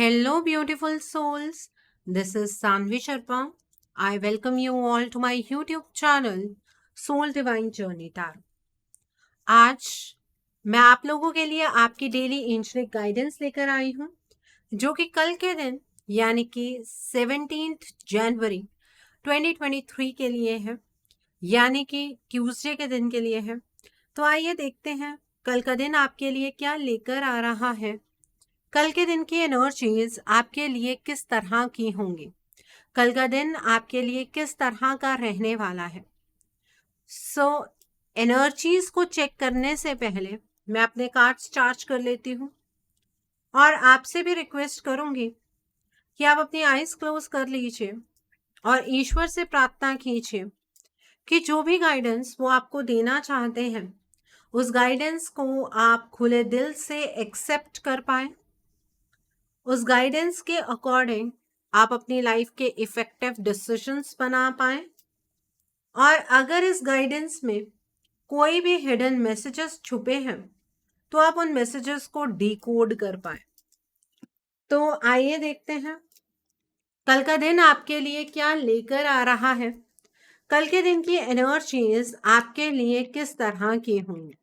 Hello, beautiful souls. This is Sanvi Sharma. I welcome you all to my YouTube channel, Soul Divine Journey Tarot. आज मैं आप लोगों के लिए आपकी डेली एंजलिक गाइडेंस लेकर आई हूँ, जो कि कल के दिन यानी कि 17 जनवरी 2023 के लिए है, यानी कि ट्यूसडे के दिन के लिए है। तो आइए देखते हैं कल का दिन आपके लिए क्या लेकर आ रहा है। कल के दिन की एनर्जीज आपके लिए किस तरह की होंगी, कल का दिन आपके लिए किस तरह का रहने वाला है। एनर्जीज को चेक करने से पहले मैं अपने कार्ड्स चार्ज कर लेती हूँ और आपसे भी रिक्वेस्ट करूंगी कि आप अपनी आईज क्लोज कर लीजिए और ईश्वर से प्रार्थना कीजिए कि जो भी गाइडेंस वो आपको देना चाहते हैं, उस गाइडेंस को आप खुले दिल से एक्सेप्ट कर पाए। उस गाइडेंस के अकॉर्डिंग आप अपनी लाइफ के इफेक्टिव डिसीजंस बना पाए और अगर इस गाइडेंस में कोई भी हिडन मैसेजेस छुपे हैं तो आप उन मैसेजेस को डिकोड कर पाए। तो आइए देखते हैं कल का दिन आपके लिए क्या लेकर आ रहा है। कल के दिन की एनर्जीज आपके लिए किस तरह की होंगी,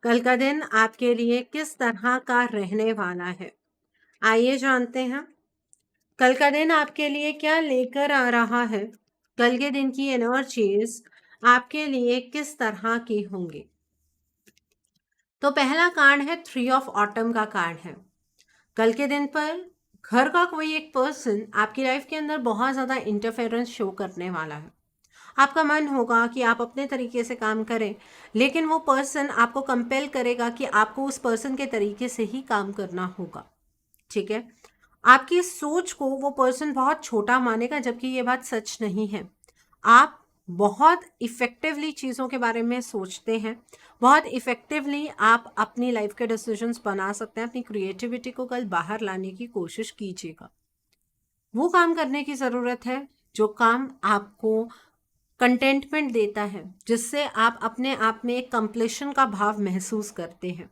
कल का दिन आपके लिए किस तरह का रहने वाला है। आइए जानते हैं कल का दिन आपके लिए क्या लेकर आ रहा है, कल के दिन की एनर्जीज आपके लिए किस तरह की होंगी। तो पहला कार्ड है 3 ऑफ ऑटम का कार्ड है। कल के दिन पर घर का कोई एक पर्सन आपकी लाइफ के अंदर बहुत ज़्यादा इंटरफेरेंस शो करने वाला है। आपका मन होगा कि आप अपने तरीके से काम करें, लेकिन वो पर्सन आपको कंपेल करेगा कि आपको उस पर्सन के तरीके से ही काम करना होगा। ठीक है, आपकी सोच को वो पर्सन बहुत छोटा मानेगा, जबकि ये बात सच नहीं है। आप बहुत इफ़ेक्टिवली चीज़ों के बारे में सोचते हैं, बहुत इफ़ेक्टिवली आप अपनी लाइफ के डिसीजंस बना सकते हैं। अपनी क्रिएटिविटी को कल बाहर लाने की कोशिश कीजिएगा। वो काम करने की ज़रूरत है जो काम आपको कंटेंटमेंट देता है, जिससे आप अपने आप में एक कंप्लीशन का भाव महसूस करते हैं।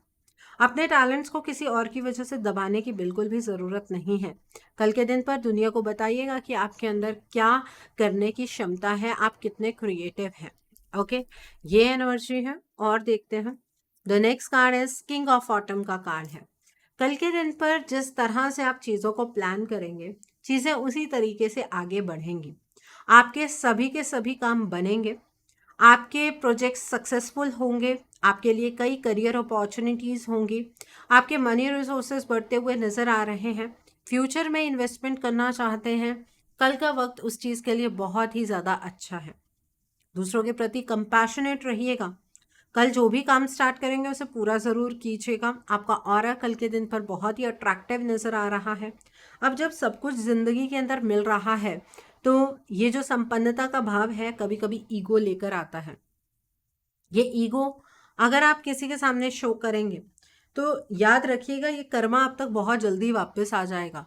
अपने टैलेंट्स को किसी और की वजह से दबाने की बिल्कुल भी ज़रूरत नहीं है। कल के दिन पर दुनिया को बताइएगा कि आपके अंदर क्या करने की क्षमता है, आप कितने क्रिएटिव हैं। ओके, ये एनर्जी है। और देखते हैं the next card is king of autumn का कार्ड है। कल के दिन पर जिस तरह से आप चीज़ों को प्लान करेंगे, चीज़ें उसी तरीके से आगे बढ़ेंगी। आपके सभी के सभी काम बनेंगे, आपके प्रोजेक्ट्स सक्सेसफुल होंगे, आपके लिए कई करियर अपॉर्चुनिटीज़ होंगी, आपके मनी रिसोर्सेज बढ़ते हुए नज़र आ रहे हैं। फ्यूचर में इन्वेस्टमेंट करना चाहते हैं, कल का वक्त उस चीज़ के लिए बहुत ही ज़्यादा अच्छा है। दूसरों के प्रति कंपैशनेट रहिएगा। कल जो भी काम स्टार्ट करेंगे उसे पूरा ज़रूर कीजिएगा। आपका ऑरा कल के दिन पर बहुत ही अट्रैक्टिव नज़र आ रहा है। अब जब सब कुछ ज़िंदगी के अंदर मिल रहा है तो ये जो संपन्नता का भाव है कभी कभी ईगो लेकर आता है। ये ईगो अगर आप किसी के सामने शो करेंगे तो याद रखिएगा ये कर्मा आप तक बहुत जल्दी वापस आ जाएगा।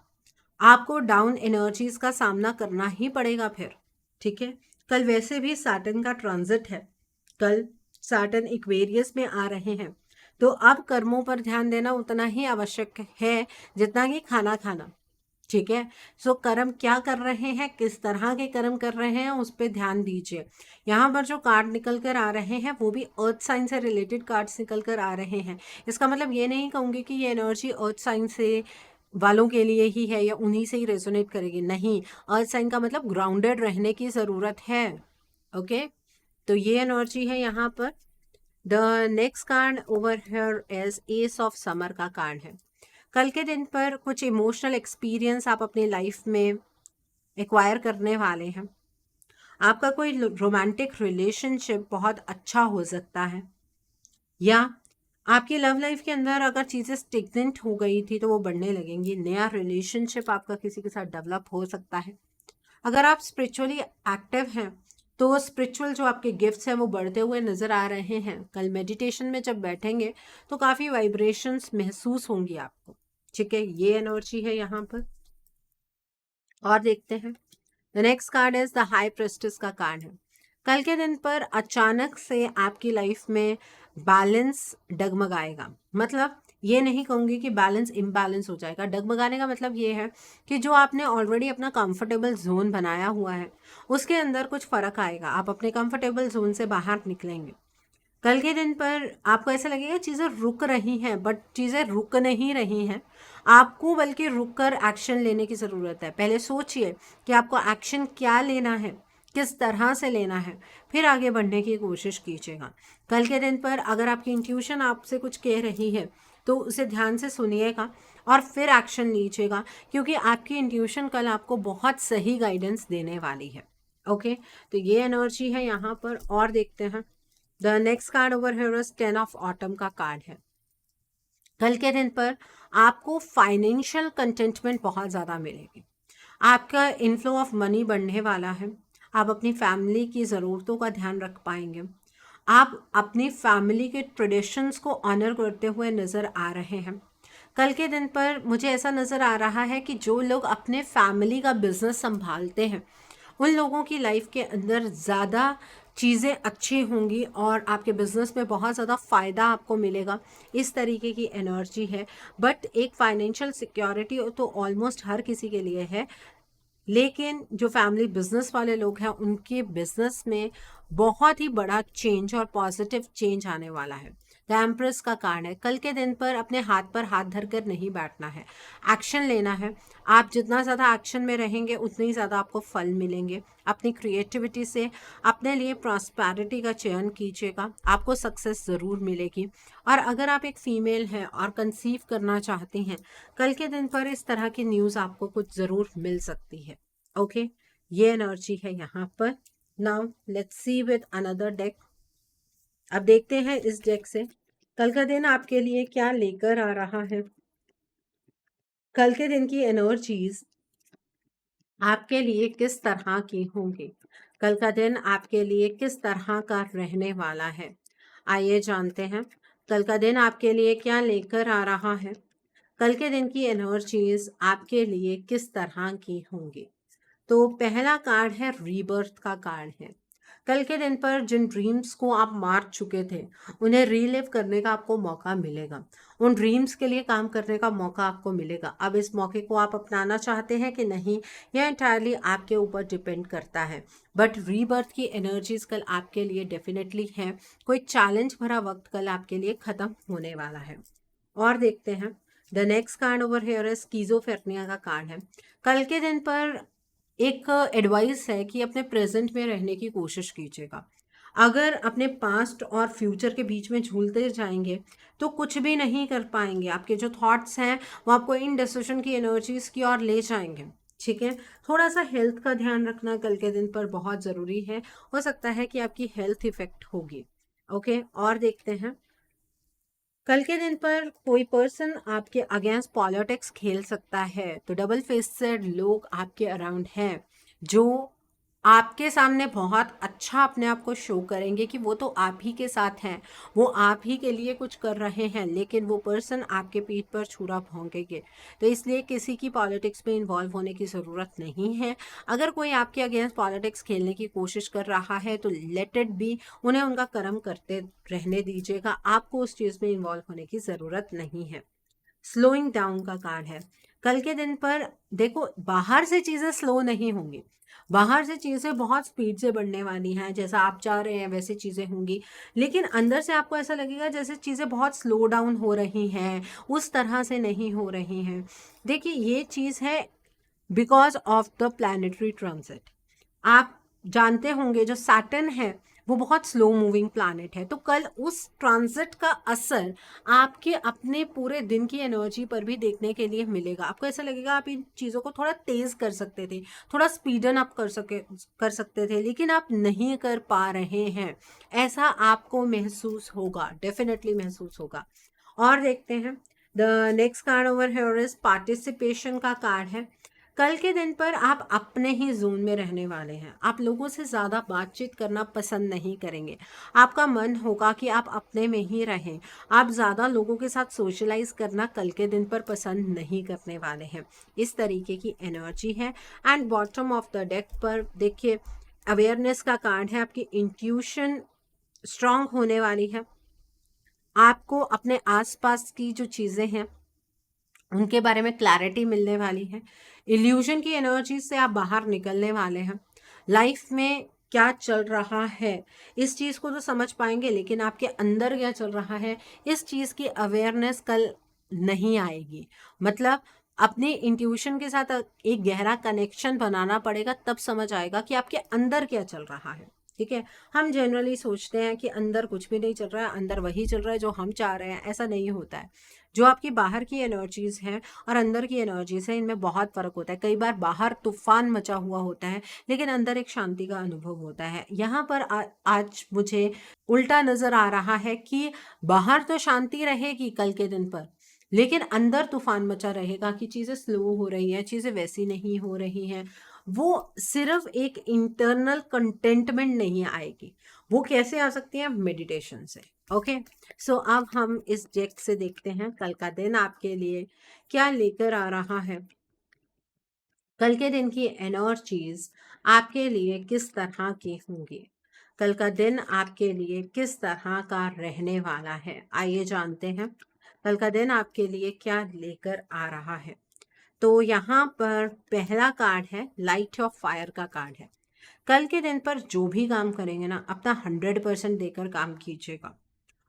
आपको डाउन एनर्जीज का सामना करना ही पड़ेगा फिर। ठीक है, कल वैसे भी सैटर्न का ट्रांजिट है, कल सैटर्न इक्वेरियस में आ रहे हैं, तो अब कर्मों पर ध्यान देना उतना ही आवश्यक है जितना कि खाना खाना। ठीक है, सो कर्म क्या कर रहे हैं, किस तरह के कर्म कर रहे हैं, उस पर ध्यान दीजिए। यहाँ पर जो कार्ड निकल कर आ रहे हैं वो भी अर्थ साइन से रिलेटेड कार्ड्स निकल कर आ रहे हैं। इसका मतलब ये नहीं कहूँगी कि ये एनर्जी अर्थ साइन से वालों के लिए ही है या उन्हीं से ही रेजोनेट करेगी, नहीं। अर्थ साइन का मतलब ग्राउंडेड रहने की ज़रूरत है। ओके, तो ये एनर्जी है यहाँ पर। The next card over here is S of summer का कार्ड है। कल के दिन पर कुछ इमोशनल एक्सपीरियंस आप अपनी लाइफ में एक्वायर करने वाले हैं। आपका कोई रोमांटिक रिलेशनशिप बहुत अच्छा हो सकता है, या आपकी लव लाइफ के अंदर अगर चीज़ें स्टिग्नेंट हो गई थी तो वो बढ़ने लगेंगी। नया रिलेशनशिप आपका किसी के साथ डेवलप हो सकता है। अगर आप स्पिरिचुअली एक्टिव हैं तो स्पिरिचुअल जो आपके गिफ्ट्स हैं वो बढ़ते हुए नज़र आ रहे हैं। कल मेडिटेशन में जब बैठेंगे तो काफ़ी वाइब्रेशंस महसूस होंगी आपको। ठीक है, ये एनर्जी है यहाँ पर। और देखते हैं the next card is the high prestige का कार्ड है। कल के दिन पर अचानक से आपकी लाइफ में बैलेंस डगमगाएगा। मतलब ये नहीं कहूँगी कि बैलेंस इम्बैलेंस हो जाएगा। डगमगाने का मतलब ये है कि जो आपने ऑलरेडी अपना कंफर्टेबल जोन बनाया हुआ है उसके अंदर कुछ फ़र्क आएगा, आप अपने कंफर्टेबल जोन से बाहर निकलेंगे। कल के दिन पर आपको ऐसा लगेगा चीज़ें रुक रही हैं, बट चीज़ें रुक नहीं रही हैं, आपको बल्कि रुक कर एक्शन लेने की ज़रूरत है। पहले सोचिए कि आपको एक्शन क्या लेना है, किस तरह से लेना है, फिर आगे बढ़ने की कोशिश कीजिएगा। कल के दिन पर अगर आपकी इंट्यूशन आपसे कुछ कह रही है तो उसे ध्यान से सुनिएगा और फिर एक्शन लीजिएगा, क्योंकि आपकी इंट्यूशन कल आपको बहुत सही गाइडेंस देने वाली है। ओके, तो ये एनर्जी है यहाँ पर। और देखते हैं the next card over here is 10 of autumn का कार्ड है। कल के दिन पर आपको फाइनेंशियल कंटेंटमेंट बहुत ज़्यादा मिलेगी, आपका इनफ्लो ऑफ मनी बढ़ने वाला है, आप अपनी फैमिली की ज़रूरतों का ध्यान रख पाएंगे, आप अपनी फैमिली के ट्रेडिशंस को ऑनर करते हुए नज़र आ रहे हैं। कल के दिन पर मुझे ऐसा नज़र आ रहा है कि जो लोग अपने फैमिली का बिजनेस संभालते हैं उन लोगों की लाइफ के अंदर ज़्यादा चीज़ें अच्छी होंगी और आपके बिजनेस में बहुत ज़्यादा फ़ायदा आपको मिलेगा, इस तरीके की एनर्जी है। बट एक फाइनेंशियल सिक्योरिटी तो ऑलमोस्ट हर किसी के लिए है, लेकिन जो फैमिली बिजनेस वाले लोग हैं उनके बिजनेस में बहुत ही बड़ा चेंज और पॉजिटिव चेंज आने वाला है। द एम्प्रेस का कार्ड है। कल के दिन पर अपने हाथ पर हाथ धरकर नहीं बैठना है, एक्शन लेना है। आप जितना ज़्यादा एक्शन में रहेंगे उतनी ही ज़्यादा आपको फल मिलेंगे। अपनी क्रिएटिविटी से अपने लिए प्रॉस्पेरिटी का चयन कीजिएगा, आपको सक्सेस ज़रूर मिलेगी। और अगर आप एक फीमेल हैं और कंसीव करना चाहती हैं, कल के दिन पर इस तरह की न्यूज़ आपको कुछ ज़रूर मिल सकती है। ओके, ये एनर्जी है यहाँ पर। Now let's see with another deck. अब देखते हैं इस डेक से कल का दिन आपके लिए क्या लेकर आ रहा है। कल के दिन की एनर्जीज आपके लिए किस तरह की होंगी, कल का दिन आपके लिए किस तरह का रहने वाला है, आइए जानते हैं कल का दिन आपके लिए क्या लेकर आ रहा है। कल के दिन की एनर्जीज आपके लिए किस तरह की होंगी। तो पहला कार्ड है रीबर्थ का कार्ड है। कल के दिन पर जिन ड्रीम्स को आप मार चुके थे उन्हें रीलिव करने का आपको मौका मिलेगा, उन ड्रीम्स के लिए काम करने का मौका आपको मिलेगा। अब इस मौके को आप अपनाना चाहते हैं कि नहीं, यह एंटायरली आपके ऊपर डिपेंड करता है। बट रीबर्थ की एनर्जीज कल आपके लिए डेफिनेटली है। कोई चैलेंज भरा वक्त कल आपके लिए खत्म होने वाला है। और देखते हैं the next card over here है स्कीजोफ्रेनिया का कार्ड है। कल के दिन पर एक एडवाइस है कि अपने प्रेजेंट में रहने की कोशिश कीजिएगा। अगर अपने पास्ट और फ्यूचर के बीच में झूलते जाएंगे तो कुछ भी नहीं कर पाएंगे। आपके जो थॉट्स हैं वो आपको इन डिसीजन की एनर्जीज की ओर ले जाएंगे। ठीक है, थोड़ा सा हेल्थ का ध्यान रखना कल के दिन पर बहुत ज़रूरी है। हो सकता है कि आपकी हेल्थ इफेक्ट होगी। ओके, और देखते हैं कल के दिन पर कोई पर्सन आपके अगेंस्ट पॉलिटिक्स खेल सकता है। तो डबल फेस्ड लोग आपके अराउंड हैं जो आपके सामने बहुत अच्छा अपने आप को शो करेंगे कि वो तो आप ही के साथ हैं, वो आप ही के लिए कुछ कर रहे हैं, लेकिन वो पर्सन आपके पीठ पर छुरा भोंकेंगे। तो इसलिए किसी की पॉलिटिक्स में इन्वॉल्व होने की ज़रूरत नहीं है। अगर कोई आपके अगेंस्ट पॉलिटिक्स खेलने की कोशिश कर रहा है तो लेट इट बी, उन्हें उनका कर्म करते रहने दीजिएगा, आपको उस चीज़ में इन्वॉल्व होने की ज़रूरत नहीं है। स्लोइंग डाउन का कार्ड है। कल के दिन पर देखो, बाहर से चीज़ें स्लो नहीं होंगी, बाहर से चीज़ें बहुत स्पीड से बढ़ने वाली हैं, जैसा आप चाह रहे हैं वैसे चीज़ें होंगी, लेकिन अंदर से आपको ऐसा लगेगा जैसे चीज़ें बहुत स्लो डाउन हो रही हैं, उस तरह से नहीं हो रही हैं। देखिए, ये चीज़ है because of the planetary transit. आप जानते होंगे जो सैटर्न है वो बहुत स्लो मूविंग प्लैनेट है, तो कल उस ट्रांजिट का असर आपके अपने पूरे दिन की एनर्जी पर भी देखने के लिए मिलेगा। आपको ऐसा लगेगा आप इन चीज़ों को थोड़ा तेज़ कर सकते थे, थोड़ा स्पीडन अप कर सकते थे, लेकिन आप नहीं कर पा रहे हैं। ऐसा आपको महसूस होगा, डेफिनेटली महसूस होगा। और देखते हैं the next card over here is participation का कार्ड है। कल के दिन पर आप अपने ही जोन में रहने वाले हैं, आप लोगों से ज़्यादा बातचीत करना पसंद नहीं करेंगे। आपका मन होगा कि आप अपने में ही रहें, आप ज़्यादा लोगों के साथ सोशलाइज करना कल के दिन पर पसंद नहीं करने वाले हैं। इस तरीके की एनर्जी है। And bottom of the deck पर देखिए अवेयरनेस का कार्ड है। आपकी इंट्यूशन स्ट्रांग होने वाली है, आपको अपने आसपास की जो चीज़ें हैं उनके बारे में क्लैरिटी मिलने वाली है। इल्यूजन की एनर्जी से आप बाहर निकलने वाले हैं। लाइफ में क्या चल रहा है इस चीज़ को तो समझ पाएंगे, लेकिन आपके अंदर क्या चल रहा है इस चीज़ की अवेयरनेस कल नहीं आएगी। मतलब अपने इंट्यूशन के साथ एक गहरा कनेक्शन बनाना पड़ेगा, तब समझ आएगा कि आपके अंदर क्या चल रहा है। ठीक है, हम जनरली सोचते हैं कि अंदर कुछ भी नहीं चल रहा है, अंदर वही चल रहा है जो हम चाह रहे हैं। ऐसा नहीं होता है। जो आपकी बाहर की एनर्जीज हैं और अंदर की एनर्जीज हैं, इनमें बहुत फर्क होता है। कई बार बाहर तूफान मचा हुआ होता है, लेकिन अंदर एक शांति का अनुभव होता है। यहाँ पर आज मुझे उल्टा नजर आ रहा है कि बाहर तो शांति रहेगी कल के दिन पर, लेकिन अंदर तूफान मचा रहेगा कि चीजें स्लो हो रही हैं, चीजें वैसी नहीं हो रही हैं। वो सिर्फ एक इंटरनल कंटेंटमेंट नहीं आएगी। वो कैसे आ सकती है? मेडिटेशन से। ओके, सो अब हम इस डेक से देखते हैं कल का दिन आपके लिए क्या लेकर आ रहा है। कल के दिन की एनर्जीज आपके लिए किस तरह की होंगी, कल का दिन आपके लिए किस तरह का रहने वाला है, आइए जानते हैं कल का दिन आपके लिए क्या लेकर आ रहा है। तो यहाँ पर पहला कार्ड है, लाइट ऑफ फायर का कार्ड है। कल के दिन पर जो भी काम करेंगे ना, अपना 100% देकर काम कीजिएगा।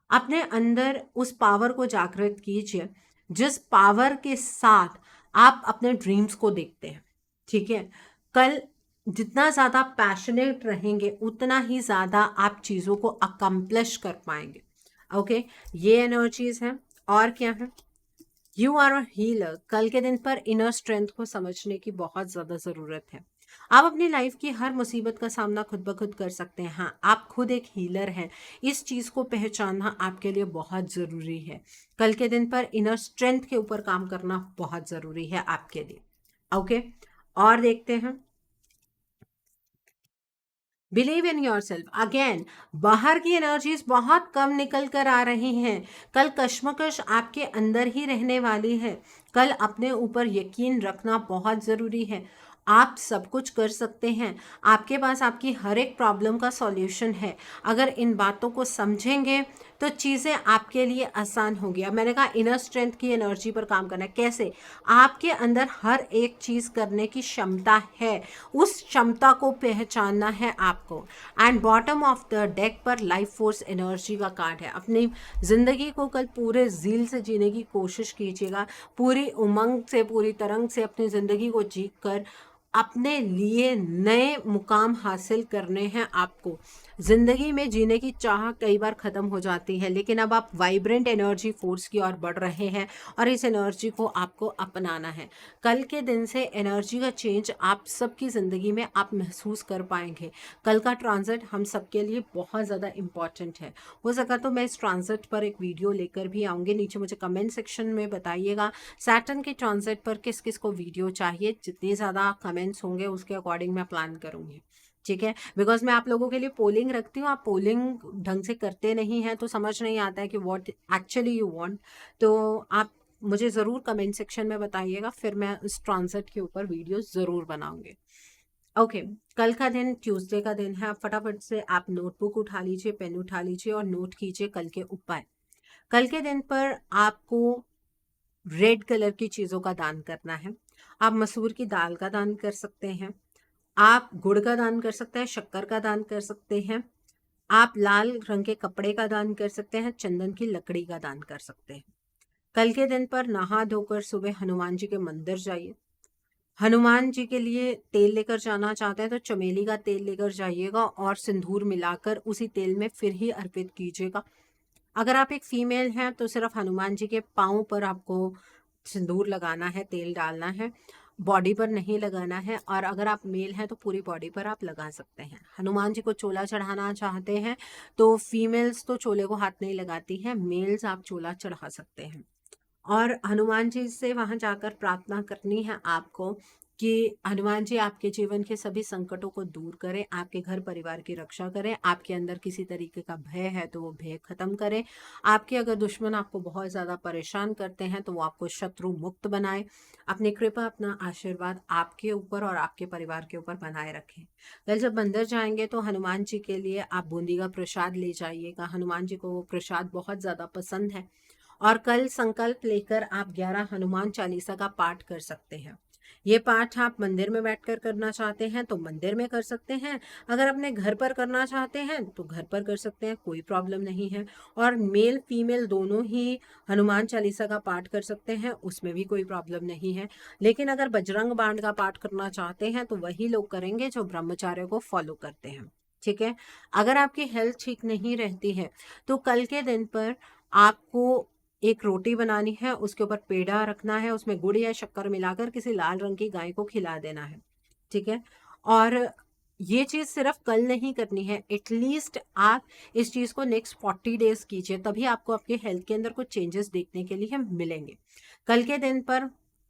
अपने अंदर उस पावर को जागृत कीजिए जिस पावर के साथ आप अपने ड्रीम्स को देखते हैं। ठीक है, कल जितना ज़्यादा पैशनेट रहेंगे उतना ही ज़्यादा आप चीज़ों को अकम्प्लिश कर पाएंगे। ओके, ये एनर्जीज हैं। और क्या है? You are a healer. कल के दिन पर इनर स्ट्रेंथ को समझने की बहुत ज़्यादा ज़रूरत है। आप अपनी लाइफ की हर मुसीबत का सामना खुद ब खुद कर सकते हैं। हाँ, आप खुद एक हीलर हैं। इस चीज़ को पहचानना आपके लिए बहुत ज़रूरी है। कल के दिन पर इनर स्ट्रेंथ के ऊपर काम करना बहुत ज़रूरी है आपके लिए। ओके, और देखते हैं, believe in your self. Again, बाहर की एनर्जीज बहुत कम निकल कर आ रही हैं। कल कश्मकश आपके अंदर ही रहने वाली है। कल अपने ऊपर यकीन रखना बहुत ज़रूरी है। आप सब कुछ कर सकते हैं। आपके पास आपकी हर एक प्रॉब्लम का सॉल्यूशन है। अगर इन बातों को समझेंगे तो चीज़ें आपके लिए आसान होंगी। अब मैंने कहा इनर स्ट्रेंथ की एनर्जी पर काम करना है। कैसे? आपके अंदर हर एक चीज़ करने की क्षमता है, उस क्षमता को पहचानना है आपको। And bottom of the deck पर लाइफ फोर्स एनर्जी का कार्ड है। अपनी ज़िंदगी को कल पूरे ज़ील से जीने की कोशिश कीजिएगा। पूरी उमंग से, पूरी तरंग से अपनी ज़िंदगी को जी कर अपने लिए नए मुकाम हासिल करने हैं आपको। ज़िंदगी में जीने की चाह कई बार ख़त्म हो जाती है, लेकिन अब आप वाइब्रेंट एनर्जी फोर्स की ओर बढ़ रहे हैं और इस एनर्जी को आपको अपनाना है। कल के दिन से एनर्जी का चेंज आप सबकी ज़िंदगी में आप महसूस कर पाएंगे। कल का ट्रांजिट हम सबके लिए बहुत ज़्यादा इम्पॉर्टेंट है। हो सका तो मैं इस ट्रांजिट पर एक वीडियो लेकर भी आऊँगी। नीचे मुझे कमेंट सेक्शन में बताइएगा सैटर्न के ट्रांजिट पर किस किस को वीडियो चाहिए। जितनी ज़्यादा कमेंट्स होंगे उसके अकॉर्डिंग मैं प्लान करूँगी। ठीक है, बिकॉज मैं आप लोगों के लिए पोलिंग रखती हूँ। आप पोलिंग ढंग से करते नहीं हैं तो समझ नहीं आता है कि व्हाट एक्चुअली यू वांट। तो आप मुझे ज़रूर कमेंट सेक्शन में बताइएगा, फिर मैं उस ट्रांजिट के ऊपर वीडियो ज़रूर बनाऊंगी। ओके, कल का दिन ट्यूसडे का दिन है। आप फटाफट से आप नोटबुक उठा लीजिए, पेन उठा लीजिए और नोट कीजिए कल के उपाय। कल के दिन पर आपको रेड कलर की चीज़ों का दान करना है। आप मसूर की दाल का दान कर सकते हैं, आप गुड़ का दान कर सकते हैं, शक्कर का दान कर सकते हैं, आप लाल रंग के कपड़े का दान कर सकते हैं, चंदन की लकड़ी का दान कर सकते हैं। कल के दिन पर नहा धोकर सुबह हनुमान जी के मंदिर जाइए। हनुमान जी के लिए तेल लेकर जाना चाहते हैं तो चमेली का तेल लेकर जाइएगा और सिंदूर मिलाकर उसी तेल में फिर ही अर्पित कीजिएगा। अगर आप एक फीमेल हैं तो सिर्फ हनुमान जी के पाँव पर आपको सिंदूर लगाना है, तेल डालना है, बॉडी पर नहीं लगाना है। और अगर आप मेल हैं तो पूरी बॉडी पर आप लगा सकते हैं। हनुमान जी को चोला चढ़ाना चाहते हैं तो फीमेल्स तो चोले को हाथ नहीं लगाती हैं, मेल्स आप चोला चढ़ा सकते हैं। और हनुमान जी से वहाँ जाकर प्रार्थना करनी है आपको कि हनुमान जी आपके जीवन के सभी संकटों को दूर करें, आपके घर परिवार की रक्षा करें, आपके अंदर किसी तरीके का भय है तो वो भय खत्म करें, आपके अगर दुश्मन आपको बहुत ज़्यादा परेशान करते हैं तो वो आपको शत्रु मुक्त बनाए, अपनी कृपा अपना आशीर्वाद आपके ऊपर और आपके परिवार के ऊपर बनाए रखें। कल जब मंदिर जाएंगे तो हनुमान जी के लिए आप बूंदी का प्रसाद ले जाइएगा, हनुमान जी को वो प्रसाद बहुत ज़्यादा पसंद है। और कल संकल्प लेकर आप 11 हनुमान चालीसा का पाठ कर सकते हैं। ये पाठ आप मंदिर में बैठकर करना चाहते हैं तो मंदिर में कर सकते हैं, अगर अपने घर पर करना चाहते हैं तो घर पर कर सकते हैं, कोई प्रॉब्लम नहीं है। और मेल फीमेल दोनों ही हनुमान चालीसा का पाठ कर सकते हैं, उसमें भी कोई प्रॉब्लम नहीं है। लेकिन अगर बजरंग बाण का पाठ करना चाहते हैं तो वही लोग करेंगे जो ब्रह्मचार्य को फॉलो करते हैं। ठीक है। अगर आपकी हेल्थ ठीक नहीं रहती है तो कल के दिन पर आपको एक रोटी बनानी है, उसके ऊपर पेड़ा रखना है, उसमें गुड़ या शक्कर मिलाकर किसी लाल रंग की गाय को खिला देना है। ठीक है। और ये चीज़ सिर्फ कल नहीं करनी है, एटलीस्ट आप इस चीज़ को नेक्स्ट 40 डेज कीजिए, तभी आपको आपके हेल्थ के अंदर कुछ चेंजेस देखने के लिए मिलेंगे। कल के दिन पर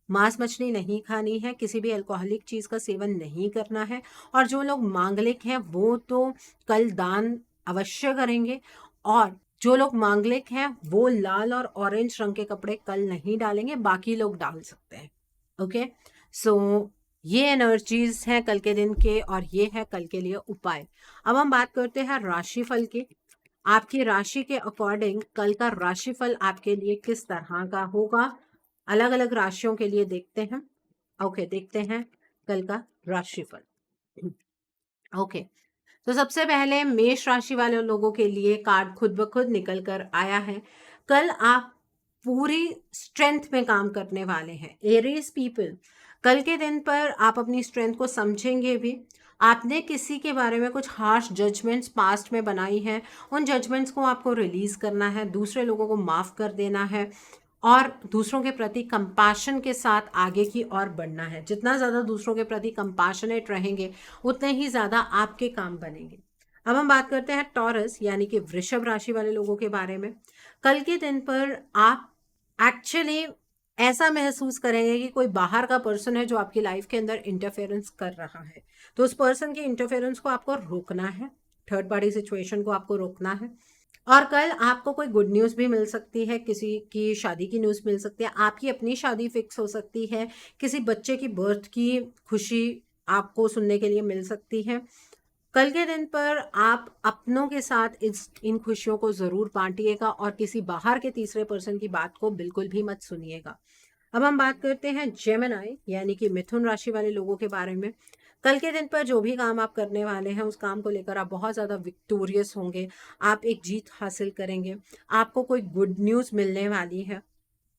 मांस मछली नहीं खानी है, किसी भी अल्कोहलिक चीज़ का सेवन नहीं करना है। और जो लोग मांगलिक हैं वो तो कल दान अवश्य करेंगे, और जो लोग मांगलिक हैं वो लाल और ऑरेंज रंग के कपड़े कल नहीं डालेंगे, बाकी लोग डाल सकते हैं। ओके। सो ये एनर्जीज हैं कल के दिन के, और ये है कल के लिए उपाय। अब हम बात करते हैं राशिफल की। आपकी राशि के अकॉर्डिंग कल का राशिफल आपके लिए किस तरह का होगा, अलग अलग राशियों के लिए देखते हैं। ओके, देखते हैं कल का राशिफल। ओके। तो सबसे पहले मेष राशि वाले लोगों के लिए कार्ड खुद ब खुद निकल कर आया है। कल आप पूरी स्ट्रेंथ में काम करने वाले हैं। एरीज पीपल, कल के दिन पर आप अपनी स्ट्रेंथ को समझेंगे भी। आपने किसी के बारे में कुछ हार्श जजमेंट्स पास्ट में बनाई हैं, उन जजमेंट्स को आपको रिलीज करना है, दूसरे लोगों को माफ कर देना है, और दूसरों के प्रति कंपैशन के साथ आगे की ओर बढ़ना है। जितना ज़्यादा दूसरों के प्रति कंपैशनेट रहेंगे उतने ही ज़्यादा आपके काम बनेंगे। अब हम बात करते हैं टॉरस यानी कि वृषभ राशि वाले लोगों के बारे में। कल के दिन पर आप एक्चुअली ऐसा महसूस करेंगे कि कोई बाहर का पर्सन है जो आपकी लाइफ के अंदर इंटरफेरेंस कर रहा है, तो उस पर्सन की इंटरफेरेंस को आपको रोकना है, थर्ड पार्टी सिचुएशन को आपको रोकना है। और कल आपको कोई गुड न्यूज़ भी मिल सकती है, किसी की शादी की न्यूज़ मिल सकती है, आपकी अपनी शादी फिक्स हो सकती है, किसी बच्चे की बर्थ की खुशी आपको सुनने के लिए मिल सकती है। कल के दिन पर आप अपनों के साथ इन खुशियों को ज़रूर बांटिएगा, और किसी बाहर के तीसरे पर्सन की बात को बिल्कुल भी मत सुनिएगा। अब हम बात करते हैं जेमिनी यानी कि मिथुन राशि वाले लोगों के बारे में। कल के दिन पर जो भी काम आप करने वाले हैं उस काम को लेकर आप बहुत ज़्यादा विक्टोरियस होंगे, आप एक जीत हासिल करेंगे, आपको कोई गुड न्यूज़ मिलने वाली है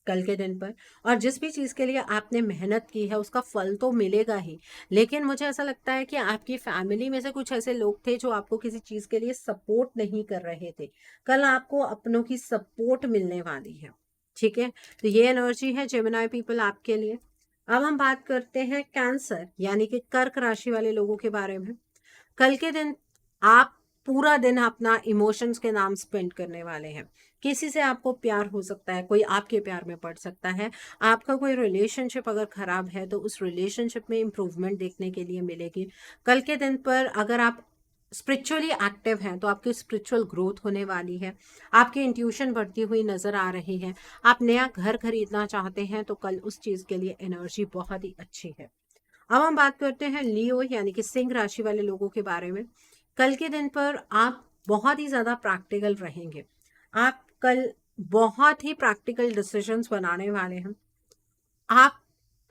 कल के दिन पर। और जिस भी चीज़ के लिए आपने मेहनत की है उसका फल तो मिलेगा ही, लेकिन मुझे ऐसा लगता है कि आपकी फैमिली में से कुछ ऐसे लोग थे जो आपको किसी चीज़ के लिए सपोर्ट नहीं कर रहे थे, कल आपको अपनों की सपोर्ट मिलने वाली है। ठीक है। तो ये एनर्जी है जेमिनी पीपल आपके लिए। अब हम बात करते हैं कैंसर यानी कि कर्क राशि वाले लोगों के बारे में। कल के दिन आप पूरा दिन अपना इमोशंस के नाम स्पेंड करने वाले हैं। किसी से आपको प्यार हो सकता है, कोई आपके प्यार में पड़ सकता है, आपका कोई रिलेशनशिप अगर खराब है तो उस रिलेशनशिप में इम्प्रूवमेंट देखने के लिए मिलेगी। कल के दिन पर अगर आप स्पिरिचुअली एक्टिव हैं तो आपकी स्पिरिचुअल ग्रोथ होने वाली है, आपकी इंट्यूशन बढ़ती हुई नज़र आ रही है। आप नया घर खरीदना चाहते हैं तो कल उस चीज़ के लिए एनर्जी बहुत ही अच्छी है। अब हम बात करते हैं लियो यानी कि सिंह राशि वाले लोगों के बारे में। कल के दिन पर आप बहुत ही ज़्यादा प्रैक्टिकल रहेंगे, आप कल बहुत ही प्रैक्टिकल डिसीजंस बनाने वाले हैं। आप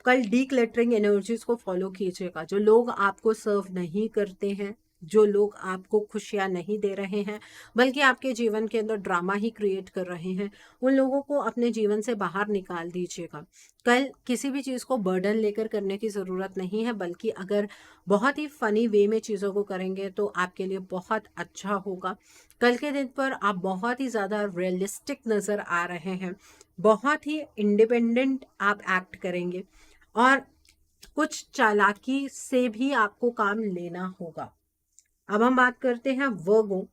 कल डीक्लटरिंग एनर्जीज को फॉलो कीजिएगा। जो लोग आपको सर्व नहीं करते हैं, जो लोग आपको खुशियां नहीं दे रहे हैं बल्कि आपके जीवन के अंदर ड्रामा ही क्रिएट कर रहे हैं, उन लोगों को अपने जीवन से बाहर निकाल दीजिएगा। कल किसी भी चीज़ को बर्डन लेकर करने की ज़रूरत नहीं है, बल्कि अगर बहुत ही फनी वे में चीज़ों को करेंगे तो आपके लिए बहुत अच्छा होगा। कल के दिन पर आप बहुत ही ज़्यादा रियलिस्टिक नज़र आ रहे हैं, बहुत ही इंडिपेंडेंट आप एक्ट करेंगे, और कुछ चालाकी से भी आपको काम लेना होगा। अब हम बात करते हैं वर्गो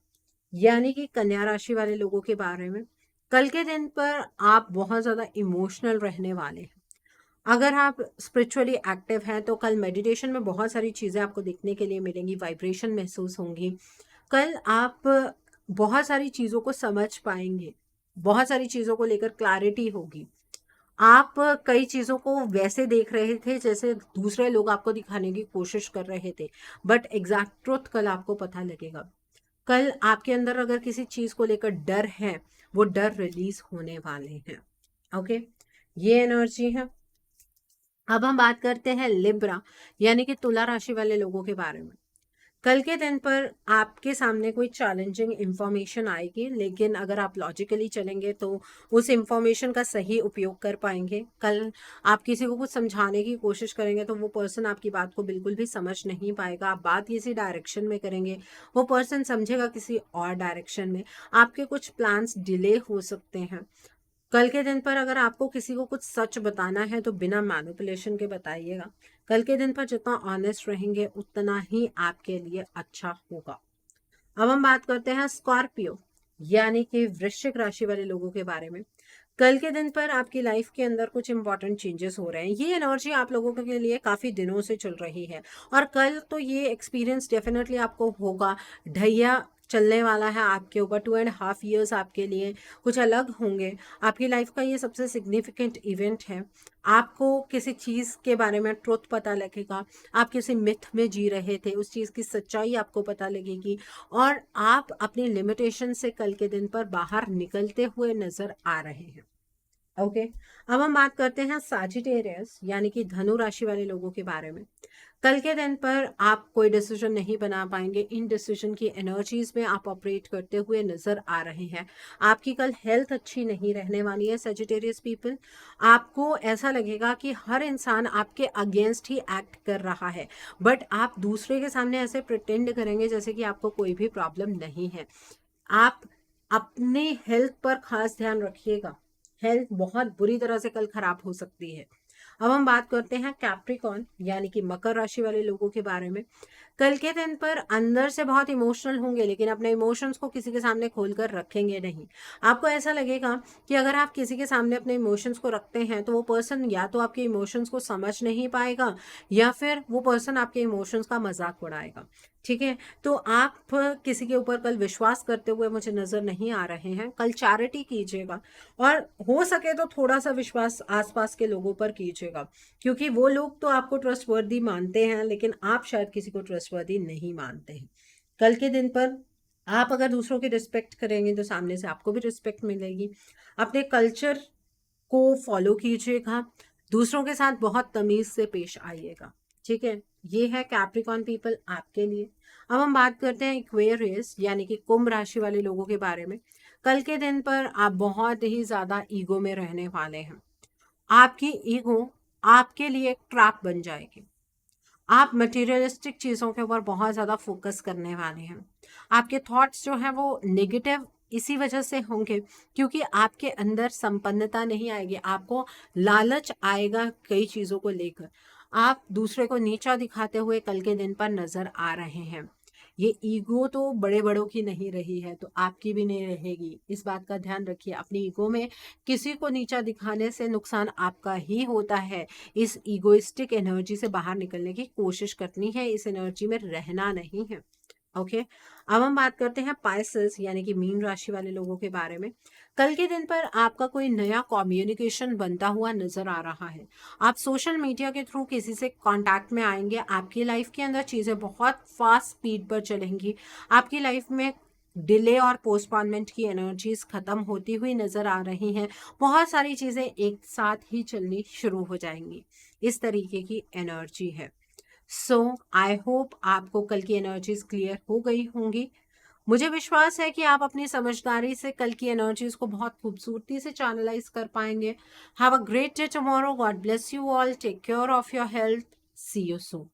यानी कि कन्या राशि वाले लोगों के बारे में। कल के दिन पर आप बहुत ज़्यादा इमोशनल रहने वाले हैं, अगर आप स्पिरिचुअली एक्टिव हैं तो कल मेडिटेशन में बहुत सारी चीज़ें आपको देखने के लिए मिलेंगी, वाइब्रेशन महसूस होंगी। कल आप बहुत सारी चीज़ों को समझ पाएंगे, बहुत सारी चीज़ों को लेकर क्लैरिटी होगी। आप कई चीज़ों को वैसे देख रहे थे जैसे दूसरे लोग आपको दिखाने की कोशिश कर रहे थे, बट एग्जैक्ट ट्रुथ कल आपको पता लगेगा। कल आपके अंदर अगर किसी चीज़ को लेकर डर है, वो डर रिलीज होने वाले हैं। ओके, ये एनर्जी है। अब हम बात करते हैं लिब्रा यानी कि तुला राशि वाले लोगों के बारे में। कल के दिन पर आपके सामने कोई चैलेंजिंग इंफॉर्मेशन आएगी, लेकिन अगर आप लॉजिकली चलेंगे तो उस इंफॉर्मेशन का सही उपयोग कर पाएंगे। कल आप किसी को कुछ समझाने की कोशिश करेंगे तो वो पर्सन आपकी बात को बिल्कुल भी समझ नहीं पाएगा। आप बात किसी डायरेक्शन में करेंगे, वो पर्सन समझेगा किसी और डायरेक्शन में। आपके कुछ प्लान्स डिले हो सकते हैं। कल के दिन पर अगर आपको किसी को कुछ सच बताना है तो बिना मैनिपुलेशन के बताइएगा। कल के दिन पर जितना ऑनेस्ट रहेंगे उतना ही आपके लिए अच्छा होगा। अब हम बात करते हैं स्कॉर्पियो यानी कि वृश्चिक राशि वाले लोगों के बारे में। कल के दिन पर आपकी लाइफ के अंदर कुछ इंपॉर्टेंट चेंजेस हो रहे हैं। ये एनर्जी आप लोगों के लिए काफी दिनों से चल रही है, और कल तो ये एक्सपीरियंस डेफिनेटली आपको होगा। ढैया चलने वाला है आपके ऊपर। 2.5 years आपके लिए कुछ अलग होंगे। आपकी लाइफ का ये सबसे सिग्निफिकेंट इवेंट है। आपको किसी चीज़ के बारे में ट्रुथ पता लगेगा। आप किसी मिथ में जी रहे थे, उस चीज़ की सच्चाई आपको पता लगेगी, और आप अपनी लिमिटेशन से कल के दिन पर बाहर निकलते हुए नजर आ रहे हैं। ओके, अब हम बात करते हैं साजिटेरियस यानी कि धनु राशि वाले लोगों के बारे में। कल के दिन पर आप कोई डिसीजन नहीं बना पाएंगे। इन डिसीजन की एनर्जीज में आप ऑपरेट करते हुए नजर आ रहे हैं। आपकी कल हेल्थ अच्छी नहीं रहने वाली है सजिटेरियस पीपल। आपको ऐसा लगेगा कि हर इंसान आपके अगेंस्ट ही एक्ट कर रहा है, बट आप दूसरे के सामने ऐसे प्रिटेंड करेंगे जैसे कि आपको कोई भी प्रॉब्लम नहीं है। आप अपने हेल्थ पर खास ध्यान रखिएगा। हेल्थ बहुत बुरी तरह से कल खराब हो सकती है। अब हम बात करते हैं कैप्रिकॉर्न यानी कि मकर राशि वाले लोगों के बारे में। कल के दिन पर अंदर से बहुत इमोशनल होंगे, लेकिन अपने इमोशंस को किसी के सामने खोलकर रखेंगे नहीं। आपको ऐसा लगेगा कि अगर आप किसी के सामने अपने इमोशंस को रखते हैं तो वो पर्सन या तो आपके इमोशंस को समझ नहीं पाएगा, या फिर वो पर्सन आपके इमोशंस का मजाक उड़ाएगा। ठीक है, तो आप किसी के ऊपर कल विश्वास करते हुए मुझे नजर नहीं आ रहे हैं। कल चैरिटी कीजिएगा, और हो सके तो थोड़ा सा विश्वास आसपास के लोगों पर कीजिएगा, क्योंकि वो लोग तो आपको ट्रस्टवर्दी मानते हैं, लेकिन आप शायद किसी को ट्रस्टवर्दी नहीं मानते हैं। कल के दिन पर आप अगर दूसरों की रिस्पेक्ट करेंगे तो सामने से आपको भी रिस्पेक्ट मिलेगी। अपने कल्चर को फॉलो कीजिएगा। दूसरों के साथ बहुत तमीज से पेश आइएगा। ठीक है, ये है कैप्रिकॉर्न पीपल आपके लिए। अब हम बात करते हैं इक्वेरियस यानी कि कुंभ राशि वाले लोगों के बारे में। कल के दिन पर आप बहुत ही ज्यादा ईगो में रहने वाले हैं। आपकी ईगो आपके लिए एक ट्रैप बन जाएगी। आप मटेरियलिस्टिक चीज़ों के ऊपर बहुत ज़्यादा फोकस करने वाले हैं। आपके थॉट्स जो हैं वो नेगेटिव इसी वजह से होंगे क्योंकि आपके अंदर संपन्नता नहीं आएगी। आपको लालच आएगा कई चीज़ों को लेकर। आप दूसरे को नीचा दिखाते हुए कल के दिन पर नजर आ रहे हैं। ये ईगो तो बड़े बड़ों की नहीं रही है तो आपकी भी नहीं रहेगी। इस बात का ध्यान रखिए। अपनी ईगो में किसी को नीचा दिखाने से नुकसान आपका ही होता है। इस ईगोइस्टिक एनर्जी से बाहर निकलने की कोशिश करनी है, इस एनर्जी में रहना नहीं है। ओके, अब हम बात करते हैं पाइसेस यानी कि मीन राशि वाले लोगों के बारे में। कल के दिन पर आपका कोई नया कम्युनिकेशन बनता हुआ नजर आ रहा है। आप सोशल मीडिया के थ्रू किसी से कांटेक्ट में आएंगे। आपकी लाइफ के अंदर चीज़ें बहुत फास्ट स्पीड पर चलेंगी। आपकी लाइफ में डिले और पोस्टपोनमेंट की एनर्जीज खत्म होती हुई नजर आ रही हैं। बहुत सारी चीज़ें एक साथ ही चलनी शुरू हो जाएंगी। इस तरीके की एनर्जी है। सो आई होप आपको कल की एनर्जीज क्लियर हो गई होंगी। मुझे विश्वास है कि आप अपनी समझदारी से कल की एनर्जीज को बहुत खूबसूरती से चैनलाइज कर पाएंगे। Have a great day tomorrow. God bless you all. Take care of your health. See you soon.